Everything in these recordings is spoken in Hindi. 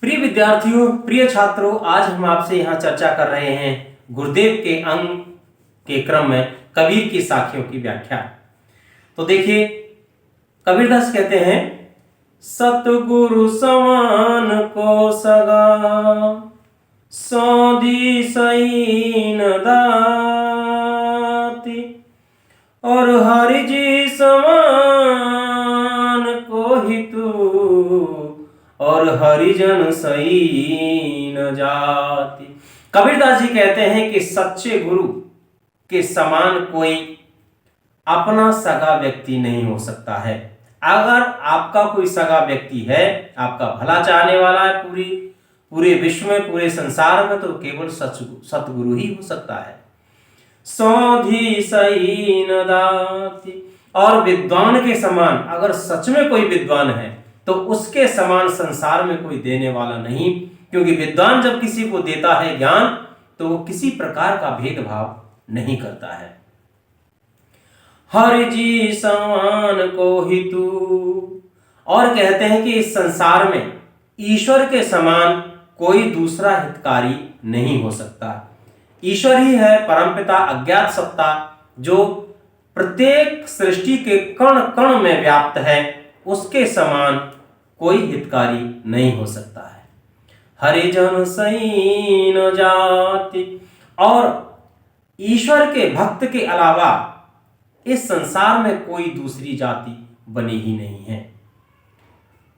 प्रिय विद्यार्थियों, प्रिय छात्रों, आज हम आपसे यहाँ चर्चा कर रहे हैं गुरुदेव के अंग के क्रम में कबीर की साखियों की व्याख्या। तो देखिए, कबीरदास कहते हैं, सतगुरु समान को सगा सौदी सई न दाती, और हरि जी समान को हितु, और हरिजन सही न जाति। कबीरदास जी कहते हैं कि सच्चे गुरु के समान कोई अपना सगा व्यक्ति नहीं हो सकता है। अगर आपका कोई सगा व्यक्ति है, आपका भला चाहने वाला है पूरे विश्व में, पूरे संसार में, तो केवल सतगुरु ही हो सकता है। सौधी सही न दाति, और विद्वान के समान, अगर सच में कोई विद्वान है तो उसके समान संसार में कोई देने वाला नहीं, क्योंकि विद्वान जब किसी को देता है ज्ञान तो वो किसी प्रकार का भेदभाव नहीं करता है। हरि जी समान को हितु, और कहते हैं कि इस संसार में ईश्वर के समान कोई दूसरा हितकारी नहीं हो सकता। ईश्वर ही है परमपिता, अज्ञात सत्ता, जो प्रत्येक सृष्टि के कण कण में व्याप्त है। उसके समान कोई हितकारी नहीं हो सकता है। हरिजन सही न जाति, और ईश्वर के भक्त के अलावा इस संसार में कोई दूसरी जाति बनी ही नहीं है।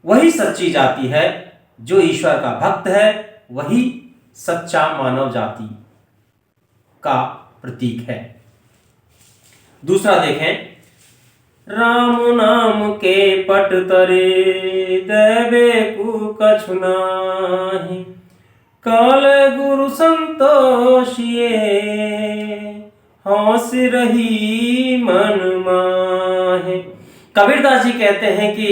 वही सच्ची जाति है, जो ईश्वर का भक्त है, वही सच्चा मानव जाति का प्रतीक है। दूसरा देखें, राम नाम के पट तरे देवे कु कछु नाही, काल गुरु संतोषिए हंस रही मन माहे। कबीरदास जी कहते हैं कि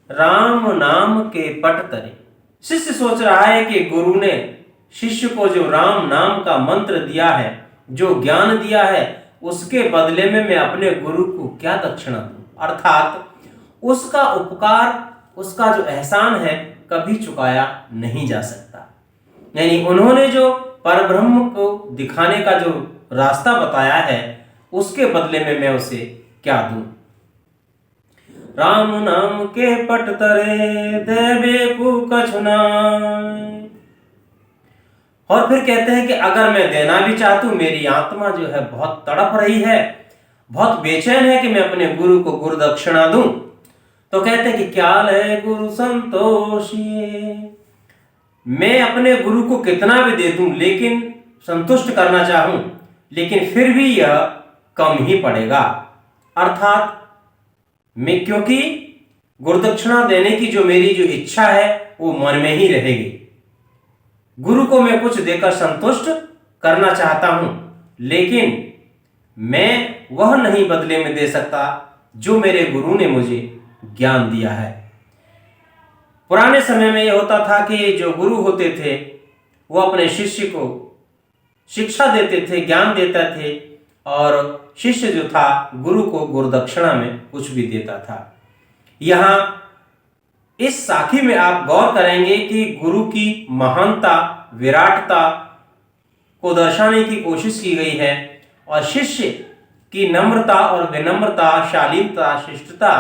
राम नाम के पट तरे, शिष्य सोच रहा है कि गुरु ने शिष्य को जो राम नाम का मंत्र दिया है, जो ज्ञान दिया है, उसके बदले में मैं अपने गुरु को क्या दक्षिणा दूं, अर्थात उसका उपकार, उसका जो एहसान है, कभी चुकाया नहीं जा सकता। यानी उन्होंने जो परब्रह्म को दिखाने का जो रास्ता बताया है, उसके बदले में मैं उसे क्या दूं। राम नाम के पट तरे देवे को कछु नाहि, और फिर कहते हैं कि अगर मैं देना भी चाहता हूं, मेरी आत्मा जो है बहुत तड़प रही है, बहुत बेचैन है कि मैं अपने गुरु को गुरु दक्षिणा दूं। तो कहते हैं कि क्या ले गुरु संतोषी, मैं अपने गुरु को कितना भी दे दूं, लेकिन संतुष्ट करना चाहूं, लेकिन फिर भी यह कम ही पड़ेगा। अर्थात मैं, क्योंकि गुरुदक्षिणा देने की जो मेरी जो इच्छा है वो मन में ही रहेगी। गुरु को मैं कुछ देकर संतुष्ट करना चाहता हूं, लेकिन मैं वह नहीं बदले में दे सकता जो मेरे गुरु ने मुझे ज्ञान दिया है। पुराने समय में यह होता था कि जो गुरु होते थे वो अपने शिष्य को शिक्षा देते थे, ज्ञान देते थे, और शिष्य जो था गुरु को गुरुदक्षिणा में कुछ भी देता था। यहां इस साखी में आप गौर करेंगे कि गुरु की महानता, विराटता को दर्शाने की कोशिश की गई है, और शिष्य की नम्रता और विनम्रता, शालीनता, शिष्टता